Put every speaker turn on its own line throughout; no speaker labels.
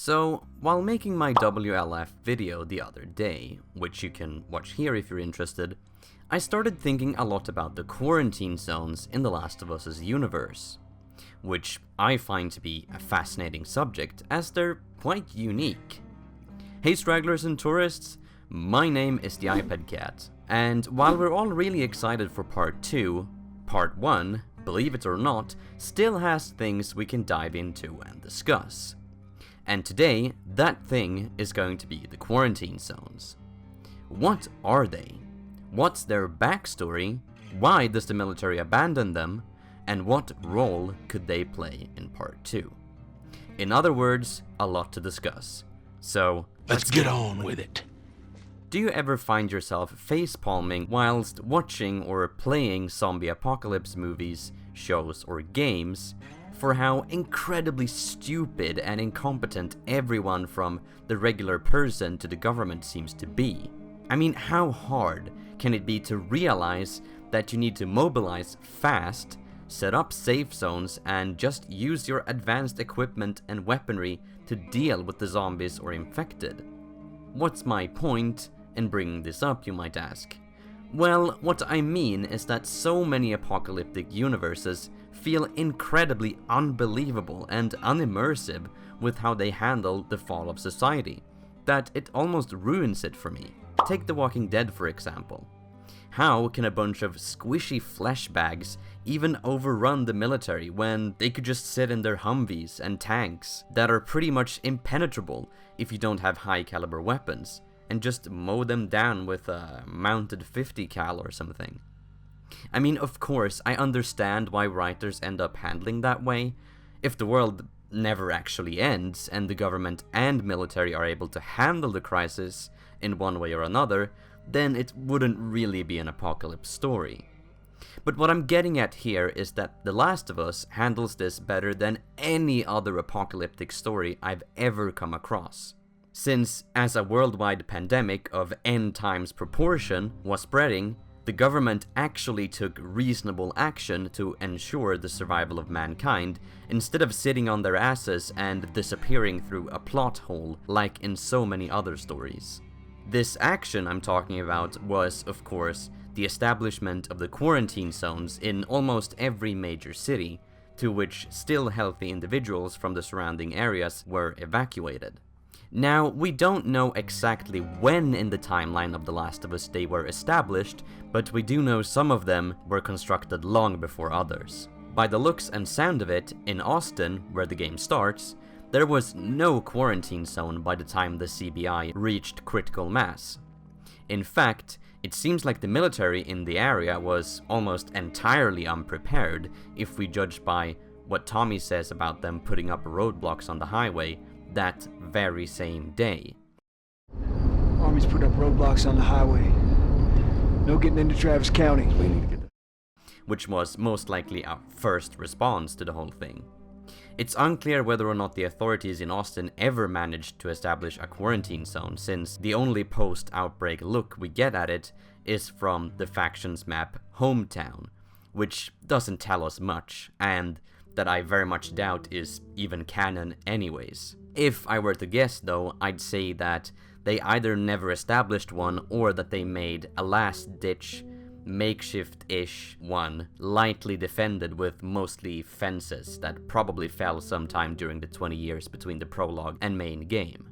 So, while making my WLF video the other day, which you can watch here if you're interested, I started thinking a lot about the quarantine zones in The Last of Us's universe, which I find to be a fascinating subject as they're quite unique. Hey stragglers and tourists, my name is TheiPadCat, and while we're all really excited for part 2, part 1, believe it or not, still has things we can dive into and discuss. And today, that thing is going to be the quarantine zones. What are they? What's their backstory? Why does the military abandon them? And what role could they play in part 2? In other words, a lot to discuss. So,
let's get on with it.
Do you ever find yourself facepalming whilst watching or playing zombie apocalypse movies, shows, or games for how incredibly stupid and incompetent everyone from the regular person to the government seems to be? I mean, how hard can it be to realize that you need to mobilize fast, set up safe zones, and just use your advanced equipment and weaponry to deal with the zombies or infected? What's my point in bringing this up, you might ask? Well, what I mean is that so many apocalyptic universes feel incredibly unbelievable and unimmersive with how they handle the fall of society, that it almost ruins it for me. Take The Walking Dead for example. How can a bunch of squishy flesh bags even overrun the military when they could just sit in their Humvees and tanks that are pretty much impenetrable if you don't have high caliber weapons, and just mow them down with a mounted 50 cal or something? I mean, of course, I understand why writers end up handling that way. If the world never actually ends and the government and military are able to handle the crisis in one way or another, then it wouldn't really be an apocalypse story. But what I'm getting at here is that The Last of Us handles this better than any other apocalyptic story I've ever come across. Since, as a worldwide pandemic of n times proportion was spreading, the government actually took reasonable action to ensure the survival of mankind, instead of sitting on their asses and disappearing through a plot hole like in so many other stories. This action I'm talking about was, of course, the establishment of the quarantine zones in almost every major city, to which still healthy individuals from the surrounding areas were evacuated. Now, we don't know exactly when in the timeline of The Last of Us they were established, but we do know some of them were constructed long before others. By the looks and sound of it, in Austin, where the game starts, there was no quarantine zone by the time the CBI reached critical mass. In fact, it seems like the military in the area was almost entirely unprepared, if we judge by what Tommy says about them putting up roadblocks on the highway that very same day.
Army's put up roadblocks on the highway. No getting into Travis County. We need to get that.
Which was most likely our first response to the whole thing. It's unclear whether or not the authorities in Austin ever managed to establish a quarantine zone, since the only post-outbreak look we get at it is from the faction's map Hometown, which doesn't tell us much, and that I very much doubt is even canon anyways. If I were to guess though, I'd say that they either never established one or that they made a last-ditch, makeshift-ish one, lightly defended with mostly fences that probably fell sometime during the 20 years between the prologue and main game.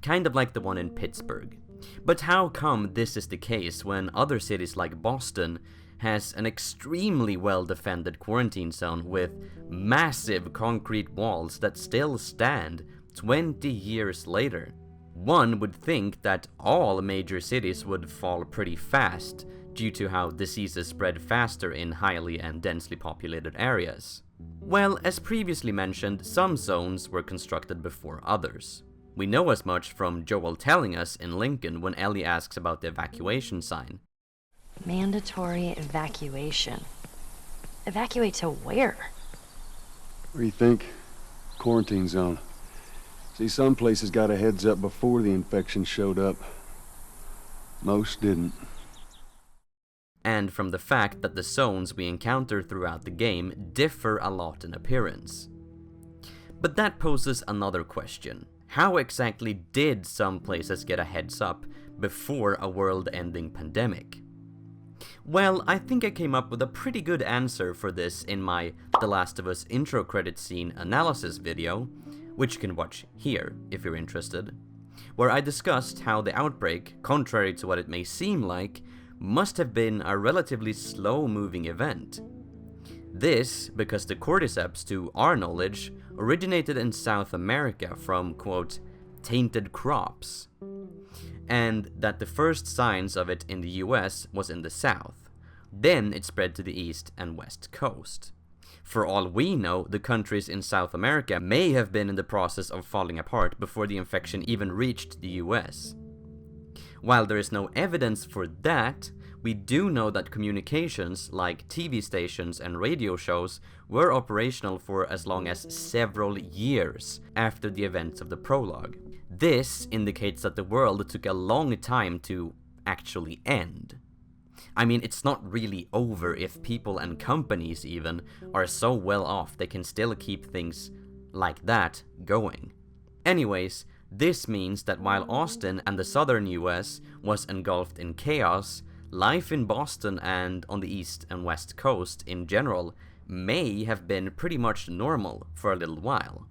Kind of like the one in Pittsburgh. But how come this is the case when other cities like Boston has an extremely well-defended quarantine zone with massive concrete walls that still stand 20 years later? One would think that all major cities would fall pretty fast due to how diseases spread faster in highly and densely populated areas. Well, as previously mentioned, some zones were constructed before others. We know as much from Joel telling us in Lincoln when Ellie asks about the evacuation sign.
Mandatory evacuation. Evacuate to where?
What do you think? Quarantine zone. See, some places got a heads up before the infection showed up. Most didn't.
And from the fact that the zones we encounter throughout the game differ a lot in appearance. But that poses another question. how exactly did some places get a heads up before a world-ending pandemic? Well, I think I came up with a pretty good answer for this in my The Last of Us intro credit scene analysis video, which you can watch here if you're interested, where I discussed how the outbreak, contrary to what it may seem like, must have been a relatively slow-moving event. This because the cordyceps, to our knowledge, originated in South America from, quote, tainted crops, and that the first signs of it in the US was in the south. Then it spread to the east and west coast. For all we know, the countries in South America may have been in the process of falling apart before the infection even reached the US. While there is no evidence for that, we do know that communications, like TV stations and radio shows, were operational for as long as several years after the events of the prologue. This indicates that the world took a long time to actually end. I mean, it's not really over if people and companies even are so well off they can still keep things like that going. Anyways, this means that while Austin and the southern US was engulfed in chaos, life in Boston and on the east and west coast in general may have been pretty much normal for a little while.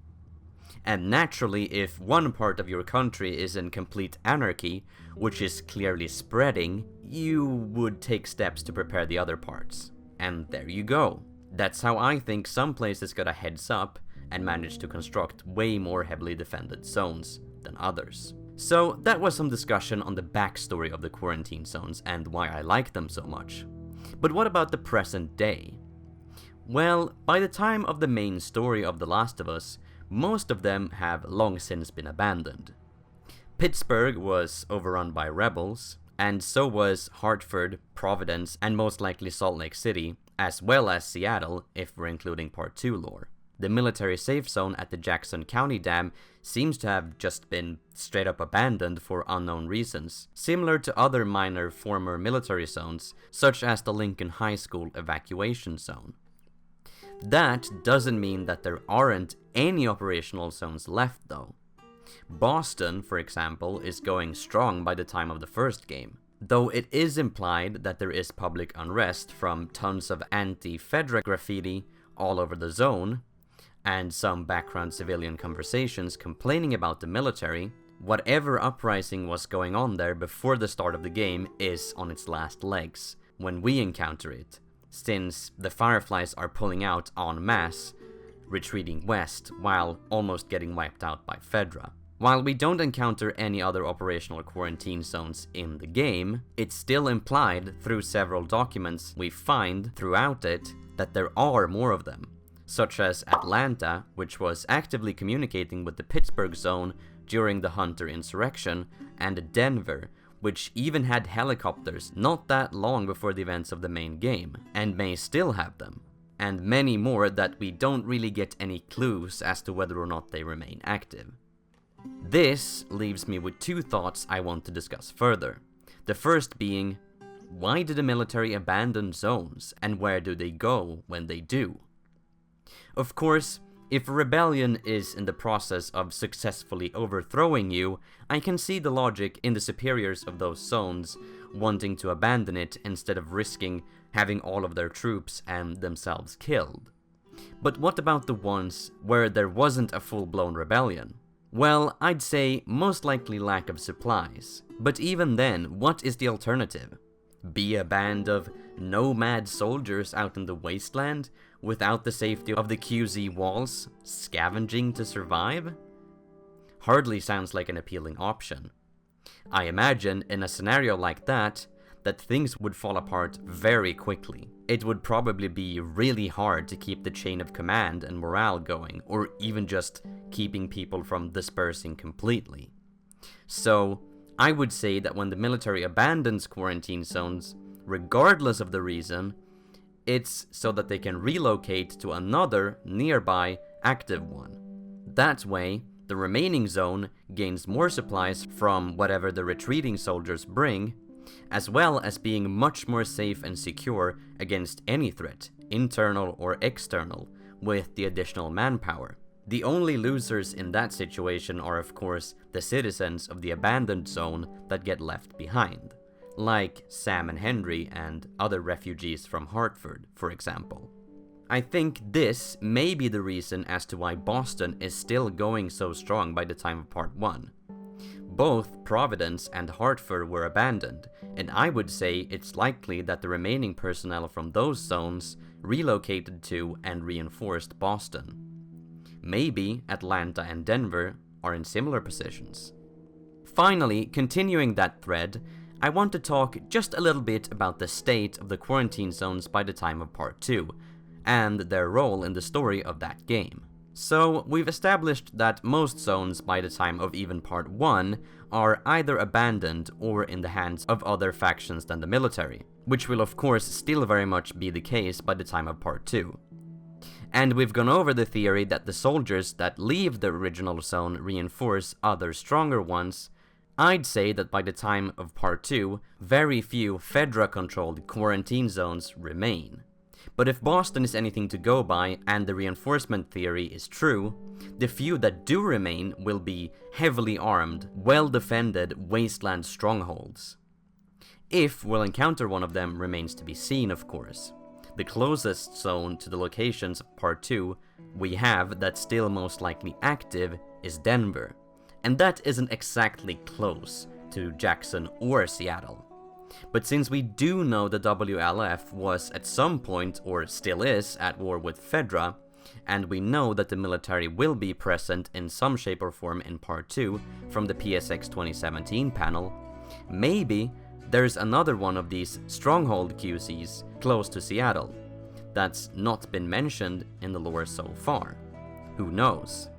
And naturally, if one part of your country is in complete anarchy, which is clearly spreading, you would take steps to prepare the other parts. And there you go. That's how I think some places got a heads up and managed to construct way more heavily defended zones than others. So that was some discussion on the backstory of the quarantine zones and why I like them so much. But what about the present day? Well, by the time of the main story of The Last of Us, most of them have long since been abandoned. Pittsburgh was overrun by rebels, and so was Hartford, Providence, and most likely Salt Lake City, as well as Seattle, if we're including Part 2 lore. The military safe zone at the Jackson County Dam seems to have just been straight up abandoned for unknown reasons, similar to other minor former military zones, such as the Lincoln High School evacuation zone. That doesn't mean that there aren't any operational zones left though. Boston, for example, is going strong by the time of the first game, though it is implied that there is public unrest from tons of anti-Fedra graffiti all over the zone, and some background civilian conversations complaining about the military. Whatever uprising was going on there before the start of the game is on its last legs when we encounter it, since the Fireflies are pulling out en masse, retreating west while almost getting wiped out by Fedra. While we don't encounter any other operational quarantine zones in the game, it's still implied through several documents we find throughout it that there are more of them, such as Atlanta, which was actively communicating with the Pittsburgh zone during the Hunter insurrection, and Denver, which even had helicopters not that long before the events of the main game, and may still have them, and many more that we don't really get any clues as to whether or not they remain active. This leaves me with two thoughts I want to discuss further. The first being, why do the military abandon zones, and where do they go when they do? Of course, if a rebellion is in the process of successfully overthrowing you, I can see the logic in the superiors of those zones wanting to abandon it instead of risking having all of their troops and themselves killed. But what about the ones where there wasn't a full-blown rebellion? Well, I'd say most likely lack of supplies. But even then, what is the alternative? Be a band of nomad soldiers out in the wasteland without the safety of the QZ walls, scavenging to survive? Hardly sounds like an appealing option. I imagine in a scenario like that things would fall apart very quickly. It would probably be really hard to keep the chain of command and morale going, or even just keeping people from dispersing completely. So, I would say that when the military abandons quarantine zones, regardless of the reason, it's so that they can relocate to another nearby active one. That way, the remaining zone gains more supplies from whatever the retreating soldiers bring, as well as being much more safe and secure against any threat, internal or external, with the additional manpower. The only losers in that situation are of course the citizens of the abandoned zone that get left behind, like Sam and Henry and other refugees from Hartford, for example. I think this may be the reason as to why Boston is still going so strong by the time of Part 1. Both Providence and Hartford were abandoned, and I would say it's likely that the remaining personnel from those zones relocated to and reinforced Boston. Maybe Atlanta and Denver are in similar positions. Finally, continuing that thread, I want to talk just a little bit about the state of the quarantine zones by the time of Part 2, and their role in the story of that game. So, we've established that most zones by the time of even Part 1 are either abandoned or in the hands of other factions than the military, which will of course still very much be the case by the time of Part 2. And we've gone over the theory that the soldiers that leave the original zone reinforce other stronger ones. I'd say that by the time of Part 2, very few Fedra-controlled quarantine zones remain. But if Boston is anything to go by and the reinforcement theory is true, the few that do remain will be heavily armed, well-defended wasteland strongholds. If we'll encounter one of them remains to be seen, of course. The closest zone to the locations of Part 2 we have that's still most likely active is Denver, and that isn't exactly close to Jackson or Seattle. But since we do know the WLF was at some point, or still is, at war with Fedra, and we know that the military will be present in some shape or form in Part 2 from the PSX 2017 panel, maybe there's another one of these stronghold QCs close to Seattle that's not been mentioned in the lore so far. Who knows?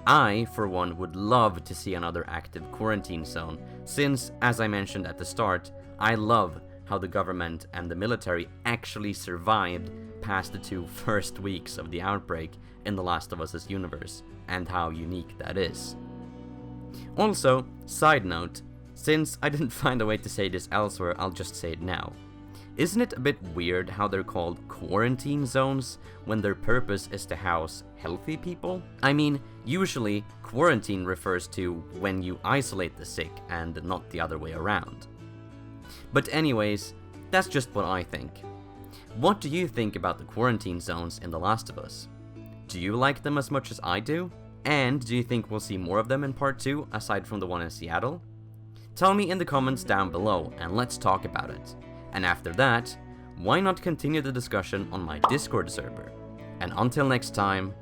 I, for one, would love to see another active quarantine zone, since, as I mentioned at the start, I love how the government and the military actually survived past the 2 first weeks of the outbreak in The Last of Us' universe, and how unique that is. Also, side note, since I didn't find a way to say this elsewhere, I'll just say it now. Isn't it a bit weird how they're called quarantine zones when their purpose is to house healthy people? I mean, usually quarantine refers to when you isolate the sick and not the other way around. But anyways, that's just what I think. What do you think about the quarantine zones in The Last of Us? Do you like them as much as I do? And do you think we'll see more of them in Part 2 aside from the one in Seattle? Tell me in the comments down below and let's talk about it. And after that, why not continue the discussion on my Discord server? And until next time,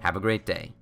have a great day.